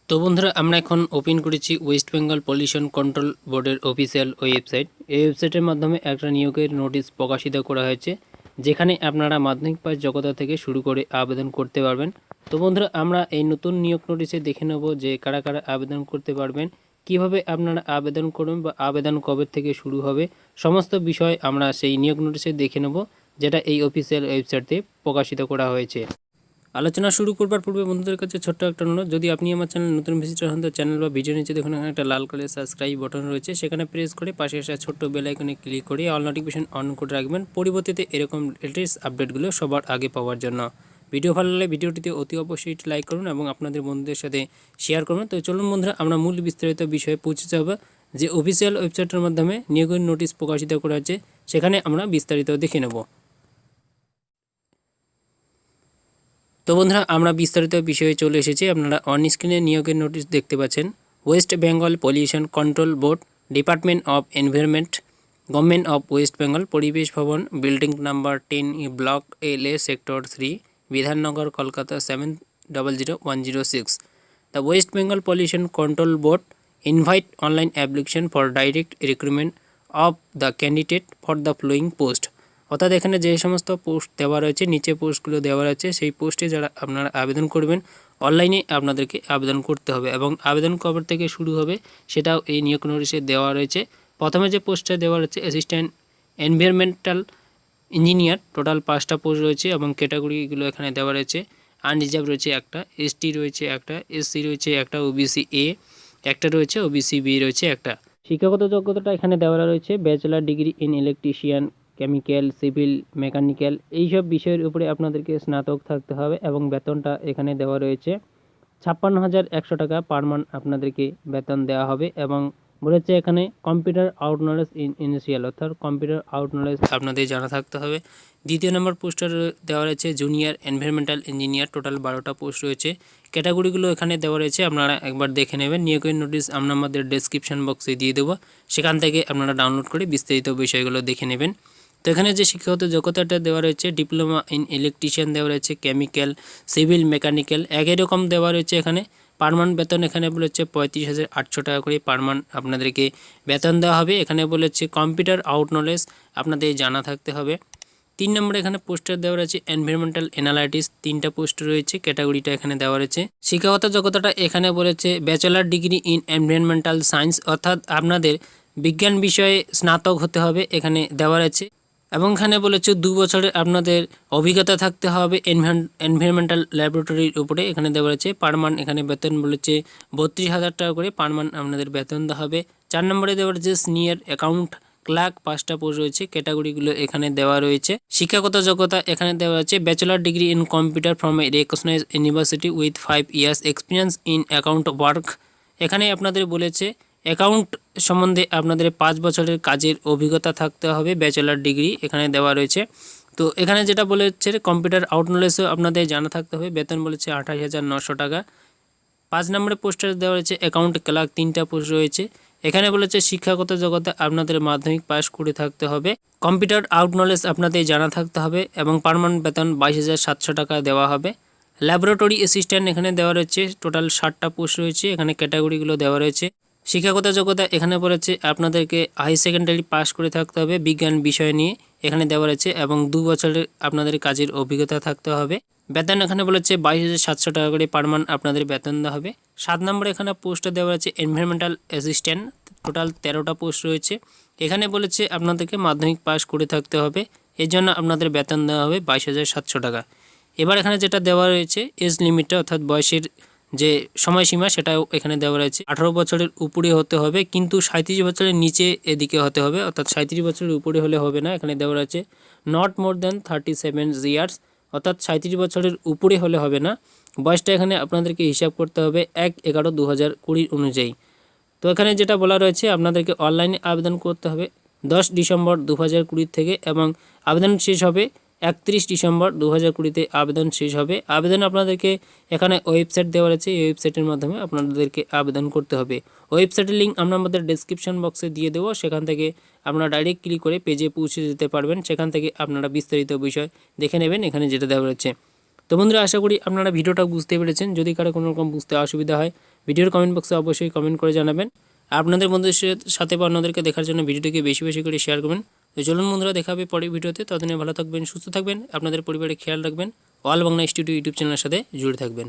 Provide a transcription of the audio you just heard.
তো বন্ধুরা আমরা এখন ওপেন করেছি ওয়েস্ট বেঙ্গল পলিউশন কন্ট্রোল বোর্ডের অফিসিয়াল ওয়েবসাইট। এই ওয়েবসাইটের মাধ্যমে একটা নিয়োগের নোটিশ প্রকাশিত করা হয়েছে, যেখানে আপনারা মাধ্যমিক পাস যোগ্যতা থেকে শুরু করে আবেদন করতে পারবেন। তো বন্ধুরা আমরা এই নতুন নিয়োগ নোটিশে দেখে নেব যে কারা কারা আবেদন করতে পারবেন, কিভাবে আপনারা আবেদন করবেন বা আবেদন কবে থেকে শুরু হবে, সমস্ত বিষয় আমরা সেই নিয়োগ নোটিশে দেখে নেব, যেটা এই অফিসিয়াল ওয়েবসাইটে প্রকাশিত করা হয়েছে। আলোচনা শুরু করবার পূর্বে বন্ধুদের কাছে ছোট্ট একটা অনুরোধ, যদি আপনি আমার চ্যানেল নতুন ভিজিটর হন তো চ্যানেল বা ভিডিও নিচে দেখুন এখানে একটা লাল কালারের সাবস্ক্রাইব বাটন রয়েছে, সেখানে প্রেস করে পাশে আসা ছোট্ট বেল আইকনে ক্লিক করে অল নোটিফিকেশন অন করে রাখবেন, পরবর্তীতে এরকম লেটেস্ট আপডেটগুলো সবার আগে পাওয়ার জন্য। ভিডিও ভালো লাগলে ভিডিওটিতে অতি অবশ্যই লাইক করুন এবং আপনাদের বন্ধুদের সাথে শেয়ার করুন। তো চলুন বন্ধুরা আমরা মূল বিস্তারিত বিষয়ে পৌঁছে যাব, যে অফিসিয়াল ওয়েবসাইটের মাধ্যমে নিয়োগের নোটিশ প্রকাশিত করা হচ্ছে, সেখানে আমরা বিস্তারিত দেখে নেব। তো বন্ধুরা আমরা বিস্তারিত বিষয়ে চলে এসেছি। আপনারা অন স্ক্রিনে নিয়োগের নোটিশ দেখতে পাচ্ছেন। West Bengal pollution control board, department of environment, government of West Bengal, পরিবেশ ভবন, building number 10, block LA, sector 3, Bidhannagar, Kolkata 700106। The West Bengal Pollution Control Board invite online application for direct recruitment of the candidate for the following post। অর্থাৎ এখানে যে সমস্ত post দেওয়া রয়েছে, নিচে পোস্টগুলো দেওয়া রয়েছে, সেই পোস্টে যারা আপনারা আবেদন করবেন অনলাইনে আপনাদেরকে আবেদন করতে হবে এবং আবেদন কবে থেকে শুরু হবে সেটাও এই নিয়োগ নোটিশে দেওয়া রয়েছে। প্রথমে যে পোস্টটা দেওয়া রয়েছে অ্যাসিস্ট্যান্ট এনভায়রনমেন্টাল ইঞ্জিনিয়ার, টোটাল 5টা পোস্ট রয়েছে এবং ক্যাটাগরিগুলো এখানে দেওয়া রয়েছে। আনরিজার্ভ রয়েছে একটা, ST রয়েছে একটা, SC রয়েছে একটা, OBC A একটা রয়েছে, OBC B রয়েছে একটা। শিক্ষাগত যোগ্যতাটা এখানে দেওয়া রয়েছে bachelor degree in electrician, chemical, civil, mechanical, এইসব বিষয়ের উপরে আপনাদেরকে স্নাতক থাকতে হবে এবং বেতনটা এখানে দেওয়া রয়েছে 56,100 টাকা পার মান্থ আপনাদেরকে বেতন দেওয়া হবে। এবং বলেছে এখানে computer out knowledge in initial, অর্থাৎ কম্পিউটার আউট নলেজ আপনাদের জানা থাকতে হবে। দ্বিতীয় নম্বর পোস্টার দেওয়া রয়েছে জুনিয়র এনভায়রনমেন্টাল ইঞ্জিনিয়ার, টোটাল 12টা পোস্ট রয়েছে। ক্যাটাগরিগুলো এখানে দেওয়া রয়েছে, আপনারা একবার দেখে নেবেন। নিয়োগের নোটিশ আমরা আমাদের ডেসক্রিপশন বক্সে দিয়ে দেবো, সেখান থেকে আপনারা ডাউনলোড করে বিস্তারিত বিষয়গুলো দেখে নেবেন। তো এখানে যে শিক্ষাগত যোগ্যতাটা দেওয়া রয়েছে ডিপ্লোমা ইন ইলেকট্রিশিয়ান দেওয়া রয়েছে, কেমিক্যাল, সিভিল, মেকানিক্যাল একই রকম দেওয়া রয়েছে। এখানে পার মান্থ বেতন এখানে বলেছে 35,800 টাকা করে পার মান্থ আপনাদেরকে বেতন দেওয়া হবে। এখানে বলেছে কম্পিউটার আউট নলেজ আপনাদের জানা থাকতে হবে। 3 নম্বরে এখানে পোস্টার দেওয়া রয়েছে এনভায়রনমেন্টাল অ্যানালাইটিস, 3টা পোস্ট রয়েছে, ক্যাটাগরিটা এখানে দেওয়া রয়েছে। শিক্ষাগত যোগ্যতাটা এখানে বলেছে bachelor degree in environmental science, অর্থাৎ আপনাদের বিজ্ঞান বিষয়ে স্নাতক হতে হবে এখানে দেওয়া রয়েছে। এবং এখানে বলেছে 2 বছরের আপনাদের অভিজ্ঞতা থাকতে হবে এনভায়রনমেন্টাল ল্যাবরেটরির উপরে, এখানে দেওয়া রয়েছে। পার মান্থ এখানে বেতন বলেছে 32,000 টাকা করে পার মান্থ আপনাদের বেতন দেওয়া হবে। 4 নম্বরে দেওয়া রয়েছে সিনিয়র অ্যাকাউন্ট ক্লার্ক, 5টা পোস্ট রয়েছে, ক্যাটাগরিগুলো এখানে দেওয়া রয়েছে। শিক্ষাগত যোগ্যতা এখানে দেওয়া আছে bachelor degree in computer from a recognized university with 5 years experience in account work. এখানে আপনাদের বলেছে অ্যাকাউন্ট সম্বন্ধে আপনাদের 5 বছরের কাজের অভিজ্ঞতা থাকতে হবে, ব্যাচেলার ডিগ্রি এখানে দেওয়া রয়েছে। তো এখানে যেটা বলেছে কম্পিউটার আউট নলেজও আপনাদের জানা থাকতে হবে, বেতন বলেছে 28,900 টাকা। 5 নম্বরে পোস্টার দেওয়া রয়েছে অ্যাকাউন্ট ক্লার্ক, 3টা পোস্ট রয়েছে। এখানে বলেছে শিক্ষাগত যোগ্যতা আপনাদের মাধ্যমিক পাস করে থাকতে হবে, কম্পিউটার আউট নলেজ আপনাদের জানা থাকতে হবে এবং পার মান্থ বেতন 22,700 টাকা দেওয়া হবে। ল্যাবরেটরি অ্যাসিস্ট্যান্ট এখানে দেওয়া রয়েছে, টোটাল 60টা পোস্ট রয়েছে, এখানে ক্যাটাগরিগুলো দেওয়া রয়েছে। শিক্ষাগত যোগ্যতা এখানে বলেছে আপনাদেরকে হাই সেকেন্ডারি পাস করে থাকতে হবে বিজ্ঞান বিষয় নিয়ে, এখানে দেওয়া রয়েছে এবং 2 বছরের আপনাদের কাজের অভিজ্ঞতা থাকতে হবে। বেতন এখানে বলেছে 22,700 টাকা করে পার মান্থ আপনাদের বেতন দেওয়া হবে। 7 নম্বরে এখানে পোস্টে দেওয়া আছে এনভায়রনমেন্টাল অ্যাসিস্ট্যান্ট, টোটাল 13টা পোস্ট রয়েছে। এখানে বলেছে আপনাদেরকে মাধ্যমিক পাস করে থাকতে হবে, এর জন্য আপনাদের বেতন দেওয়া হবে 22,700 টাকা। এবার এখানে যেটা দেওয়া রয়েছে এজ লিমিটটা, অর্থাৎ বয়সের যে সময়সীমা সেটাও এখানে দেওয়া রয়েছে। 18 বছরের উপরে হতে হবে, কিন্তু 37 বছরের নিচে এদিকে হতে হবে, অর্থাৎ 37 বছরের উপরে হলে হবে না। এখানে দেওয়া রয়েছে নট মোর দ্যান 37 ইয়ার্স, অর্থাৎ 37 বছরের উপরে হলে হবে না। বয়সটা এখানে আপনাদেরকে হিসাব করতে হবে 1/11/2020 অনুযায়ী। তো এখানে যেটা বলা রয়েছে আপনাদেরকে অনলাইনে আবেদন করতে হবে 10 ডিসেম্বর 2020 থেকে এবং আবেদন শেষ হবে 31 ডিসেম্বর 2020-তে আবেদন শেষ হবে। আবেদন আপনাদেরকে এখানে ওয়েবসাইট দেওয়া রয়েছে, এই ওয়েবসাইটের মাধ্যমে আপনাদেরকে আবেদন করতে হবে। ওয়েবসাইটের লিঙ্ক আমরা আমাদের ডেসক্রিপশন বক্সে দিয়ে দেবো, সেখান থেকে আপনারা ডাইরেক্ট ক্লিক করে পেজে পৌঁছে যেতে পারবেন, সেখান থেকে আপনারা বিস্তারিত বিষয় দেখে নেবেন এখানে যেটা দেওয়া রয়েছে। তো বন্ধুরা আশা করি আপনারা ভিডিওটা বুঝতে পেরেছেন। যদি কারো কোনো রকম বুঝতে অসুবিধা হয় ভিডিওর কমেন্ট বক্সে অবশ্যই কমেন্ট করে জানাবেন। আপনাদের বন্ধুদের সাথে বা অন্যদেরকে দেখার জন্য ভিডিওটিকে বেশি বেশি করে শেয়ার করবেন। তো চলুন বন্ধুরা, দেখা হবে পরের ভিডিওতে। ততদিনে ভালো থাকবেন, সুস্থ থাকবেন, আপনাদের পরিবারের খেয়াল রাখবেন। অল বাংলা স্টুডিও ইউটিউব চ্যানেলের সাথে জুড়ে থাকবেন।